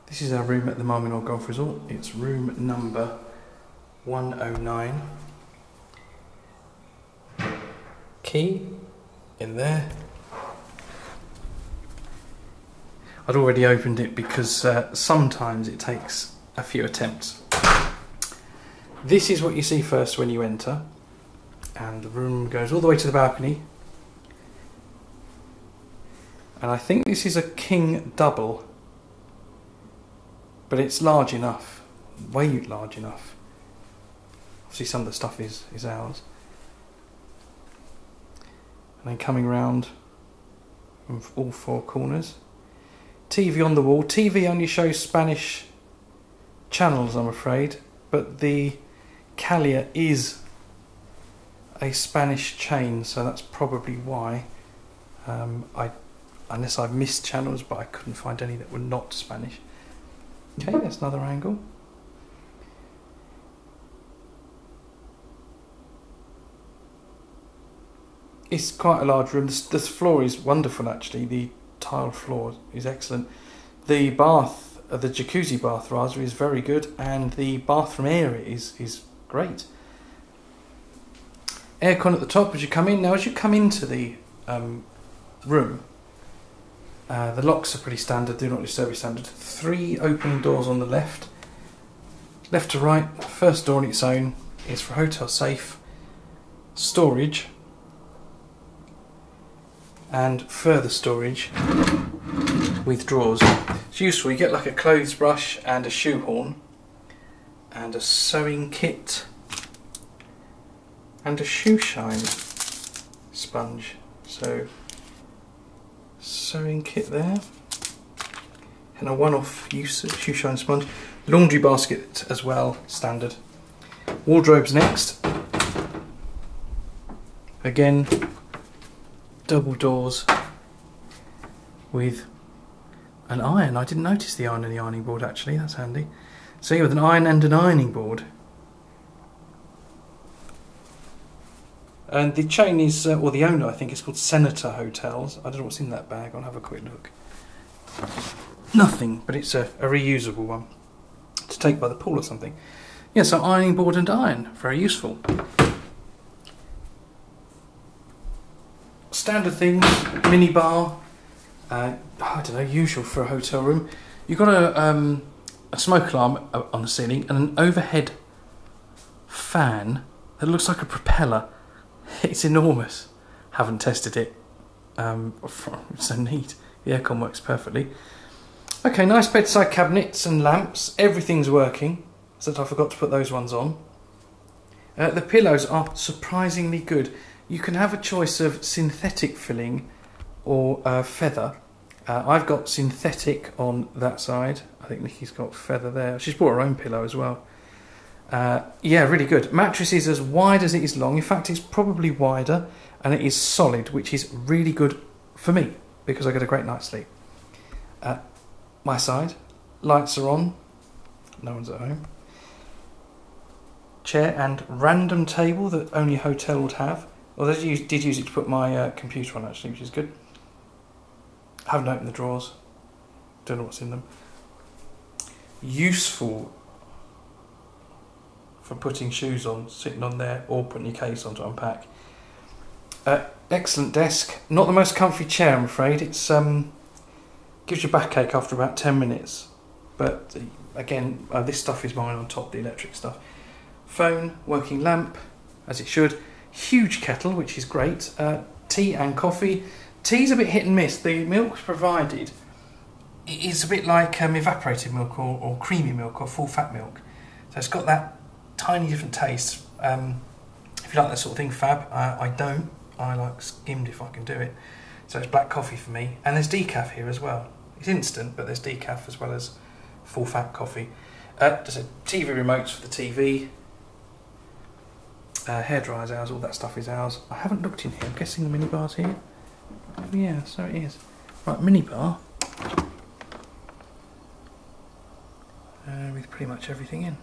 This is our room at the Menor Golf Resort. It's room number 109. Key in there. I'd already opened it because sometimes it takes a few attempts. This is what you see first when you enter, and the room goes all the way to the balcony. And I think this is a king double, but it's large enough, way large enough. Obviously some of the stuff is ours. And then coming round from all four corners. TV on the wall. TV only shows Spanish channels, I'm afraid, but the Caleia is a Spanish chain, so that's probably why. Unless I've missed channels, but I couldn't find any that were not Spanish. Okay, that's another angle. It's quite a large room. This floor is wonderful, actually. The tile floor is excellent. The bath, the jacuzzi bath rather, is very good, and the bathroom area is great. Aircon at the top as you come in. Now, as you come into the room, the locks are pretty standard, do not disturb standard. 3 opening doors on the left. Left to right, first door on its own is for hotel safe, storage, and further storage with drawers. It's useful. You get like a clothes brush and a shoehorn and a sewing kit and a shoe shine sponge. So sewing kit there and a one-off use shoe shine sponge. Laundry basket as well, standard. Wardrobes next. Again, double doors with an iron. I didn't notice the iron and the ironing board, actually. That's handy. So yeah, with an iron and an ironing board. And the chain is, or the owner I think, is called Senator Hotels. I don't know what's in that bag. I'll have a quick look. Nothing, but it's a reusable one to take by the pool or something. Yeah, so ironing board and iron, very useful. Standard things, mini bar, I don't know, usual for a hotel room. You've got a smoke alarm on the ceiling and an overhead fan that looks like a propeller. It's enormous. Haven't tested it. It's so neat. The aircon works perfectly. Okay, nice bedside cabinets and lamps. Everything's working, except I forgot to put those ones on. The pillows are surprisingly good. You can have a choice of synthetic filling or feather. I've got synthetic on that side. I think Nikki's got feather there. She's brought her own pillow as well. Yeah, really good. Mattress is as wide as it is long. In fact, it's probably wider, and it is solid, which is really good for me because I get a great night's sleep. My side, lights are on. No one's at home. Chair and random table that only a hotel would have. Well, I did use it to put my computer on, actually, which is good. I haven't opened the drawers. Don't know what's in them. Useful for putting shoes on, sitting on there, or putting your case on to unpack. Excellent desk. Not the most comfy chair, I'm afraid. It's gives you backache after about 10 minutes. But again, this stuff is mine on top, the electric stuff. Phone, working lamp, as it should. Huge kettle, which is great. Tea and coffee. Tea's a bit hit and miss. The milk provided is a bit like evaporated milk or creamy milk or full fat milk. So it's got that tiny different taste. If you like that sort of thing, fab. I don't. I like skimmed if I can do it. So it's black coffee for me. And there's decaf here as well. It's instant, but there's decaf as well as full fat coffee. There's a TV remotes for the TV. Hairdryer's ours, all that stuff is ours. I haven't looked in here. I'm guessing the minibar's here. Oh yeah, so it is. Right, minibar. With pretty much everything in.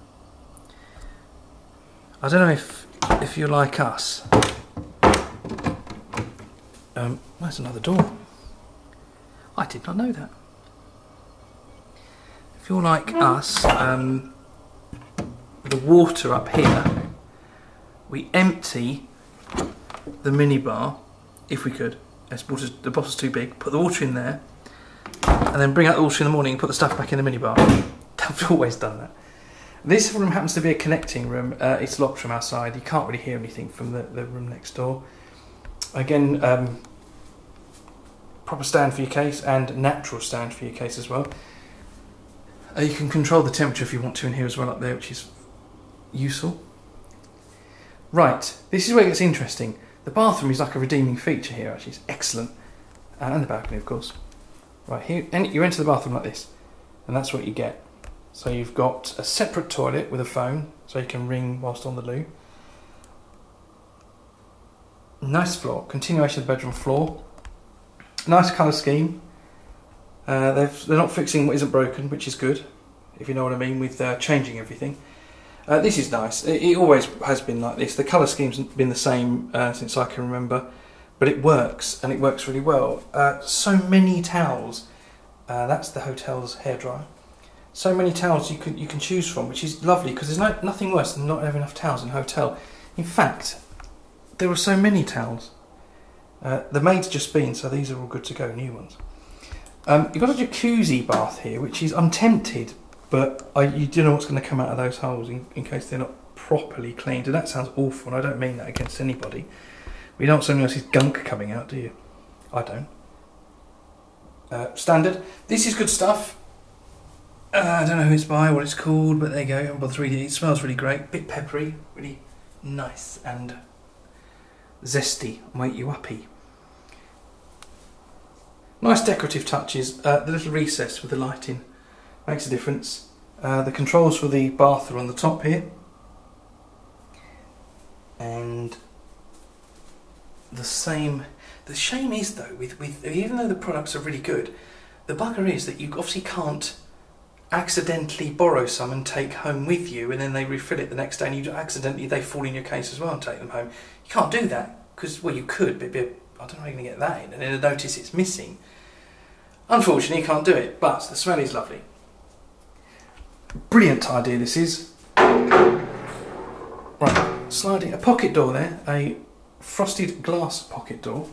I don't know if you're like us. There's another door. I did not know that. If you're like us, the water up here, we empty the minibar, if we could. The bottle's too big. Put the water in there, and then bring out the water in the morning and put the stuff back in the minibar. I've always done that. This room happens to be a connecting room. It's locked from outside. You can't really hear anything from the room next door. Again, proper stand for your case and natural stand for your case as well. You can control the temperature if you want to in here as well up there, which is useful. Right, this is where it gets interesting. The bathroom is like a redeeming feature here, actually. It's excellent. And the balcony, of course. Right, here you enter the bathroom like this, and that's what you get. So you've got a separate toilet with a phone, so you can ring whilst on the loo. Nice floor, continuation of the bedroom floor. Nice colour scheme. They're not fixing what isn't broken, which is good, if you know what I mean, with changing everything. This is nice. It always has been like this. The colour scheme's been the same since I can remember, but it works, and it works really well. So many towels. That's the hotel's hairdryer. So many towels you can choose from, which is lovely, because there's nothing worse than not having enough towels in a hotel. In fact, there were so many towels. The maid's just been, so these are all good to go, new ones. You've got a jacuzzi bath here, which is, I'm tempted, but you do know what's going to come out of those holes in case they're not properly cleaned. And that sounds awful, and I don't mean that against anybody. You don't want someone else's gunk coming out, do you? I don't. Standard. This is good stuff. I don't know who it's by, what it's called, but there you go. I haven't bothered to read it. It smells really great, bit peppery, really nice and zesty, wake you uppy. Nice decorative touches. The little recess with the lighting makes a difference. The controls for the bath are on the top here, and the same. The shame is though, with even though the products are really good, the bugger is that you obviously can't accidentally borrow some and take home with you, and then they refill it the next day, and they fall in your case as well and take them home. You can't do that because, well, you could, but I don't know how you're going to get that in, and then notice it's missing. Unfortunately, you can't do it, but the smell is lovely. Brilliant idea this is. Right, sliding a pocket door there, a frosted glass pocket door,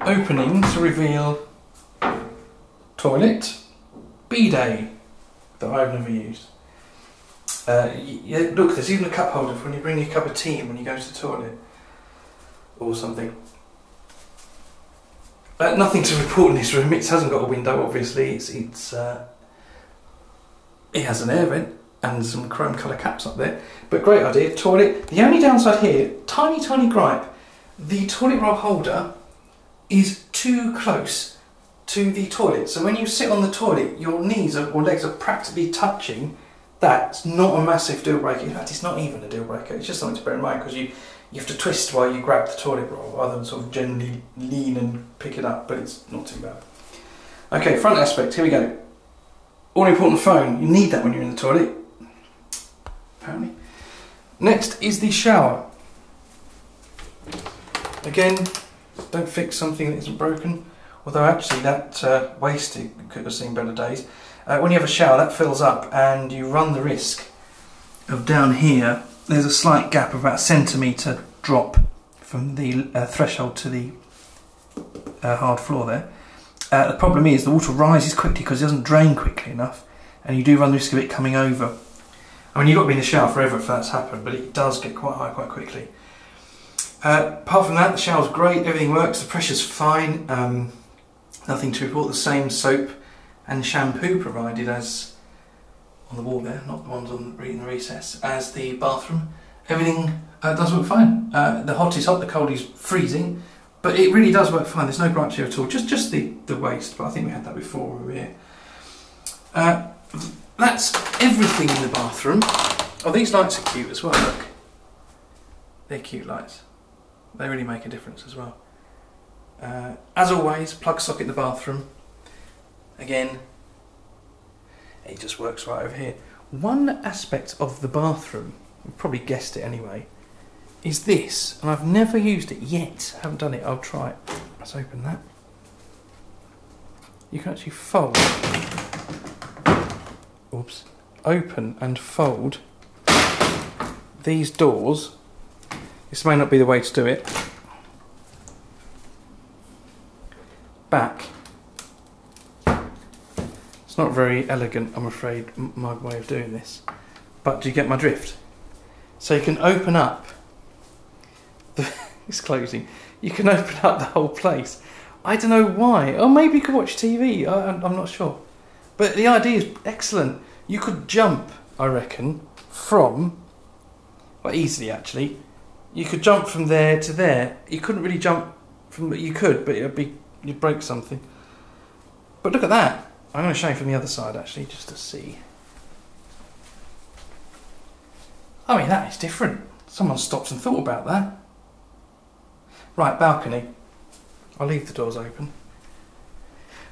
opening to reveal toilet. Bidet that I've never used. Yeah, look, there's even a cup holder for when you bring your cup of tea in when you go to the toilet or something. Nothing to report in this room. It hasn't got a window, obviously. It has an air vent and some chrome colour caps up there. But great idea. Toilet. The only downside here, tiny gripe, the toilet roll holder is too close to the toilet. So when you sit on the toilet, your knees or legs are practically touching. That's not a massive deal breaker. In fact, it's not even a deal breaker. It's just something to bear in mind, because you have to twist while you grab the toilet roll rather than sort of generally lean and pick it up, but it's not too bad. Okay, front aspect, here we go. All important phone. You need that when you're in the toilet, apparently. Next is the shower. Again, don't fix something that isn't broken. Although actually that waste could have seen better days. When you have a shower, that fills up, and you run the risk of down here, there's a slight gap of about a centimetre drop from the threshold to the hard floor there. The problem is the water rises quickly because it doesn't drain quickly enough, and you do run the risk of it coming over. I mean, you've got to be in the shower forever for that's happened, but it does get quite high quite quickly. Apart from that, the shower's great, everything works, the pressure's fine. Nothing to report. The same soap and shampoo provided as on the wall there, not the ones in the recess, as the bathroom. Everything does work fine. The hot is hot, the cold is freezing, but it really does work fine. There's no gripes here at all. Just the waste, but I think we had that before when we were here. That's everything in the bathroom. Oh, these lights are cute as well. Look, they're cute lights. They really make a difference as well. As always, plug socket in the bathroom. Again, it just works right over here. One aspect of the bathroom, you probably guessed it anyway, is this, and I've never used it yet. I haven't done it, I'll try it. Let's open that. You can actually fold oops, open and fold these doors. This may not be the way to do it. Back. It's not very elegant, I'm afraid, my way of doing this. But do you get my drift? So you can open up it's closing. You can open up the whole place. I don't know why. Or maybe you could watch TV. I'm not sure. But the idea is excellent. You could jump, I reckon, from... well, easily actually. You could jump from there to there. You couldn't really jump from... you could, but you'd break something. But look at that. I'm going to show you from the other side actually, just to see. I mean, that is different. Someone stopped and thought about that. Right, balcony. I'll leave the doors open.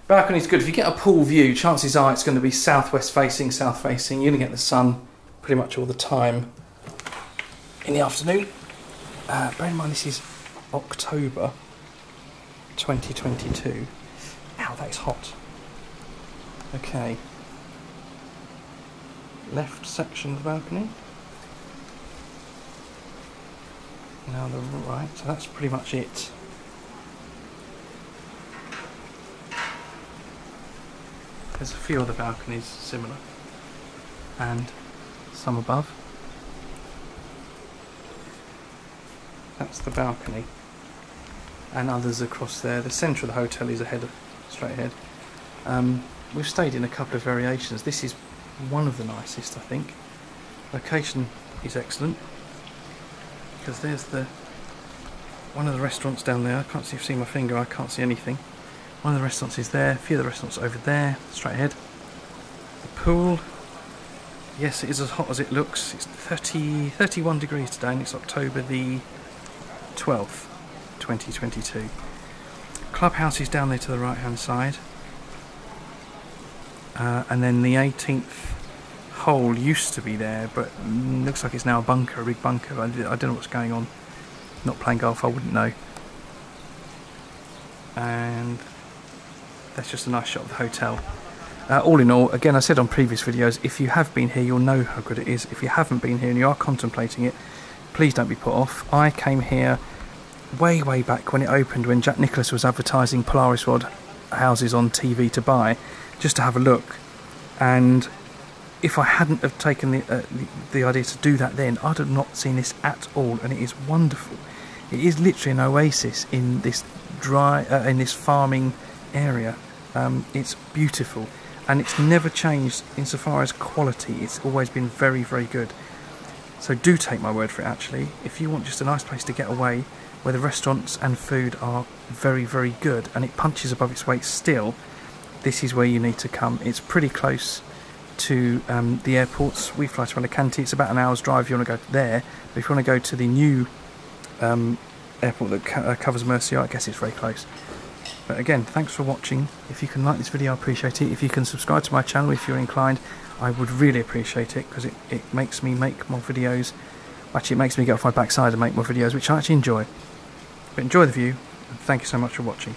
Balcony's good. If you get a pool view, chances are it's going to be southwest facing, south facing. You're going to get the sun pretty much all the time in the afternoon. Bear in mind this is October 2022. Ow, that is hot. Okay. Left section of the balcony. Now the right, so that's pretty much it. There's a few other balconies similar, and some above. That's the balcony, and others across there. The centre of the hotel is straight ahead. We've stayed in a couple of variations. This is one of the nicest, I think. Location is excellent. Because there's one of the restaurants down there. I can't see if you see my finger, I can't see anything. One of the restaurants is there, a few of the restaurants over there, straight ahead. The pool, yes, it is as hot as it looks. It's 31 degrees today, and it's October the 12th, 2022. Clubhouse is down there to the right hand side. And then the 18th hole used to be there, but looks like it's now a bunker, a big bunker. I don't know what's going on. Not playing golf, I wouldn't know. And that's just a nice shot of the hotel. All in all, again, I said on previous videos, if you have been here, you'll know how good it is. If you haven't been here and you are contemplating it, please don't be put off. I came here way back when it opened, when Jack Nicklaus was advertising Polaris Rod houses on TV to buy, just to have a look. And if I hadn't have taken the idea to do that then, I'd have not seen this at all, and it is wonderful. It is literally an oasis in this in this farming area. It's beautiful, and it's never changed insofar as quality. It's always been very good. So do take my word for it actually. If you want just a nice place to get away, where the restaurants and food are very good, and it punches above its weight still, this is where you need to come. It's pretty close to the airports. We fly to Alicante. It's about an hour's drive if you want to go there, but if you want to go to the new airport that covers Murcia, I guess it's very close. But again, thanks for watching. If you can like this video, I appreciate it. If you can subscribe to my channel if you're inclined, I would really appreciate it, because it makes me make more videos. Actually, it makes me get off my backside and make more videos, which I actually enjoy. But enjoy the view, and thank you so much for watching.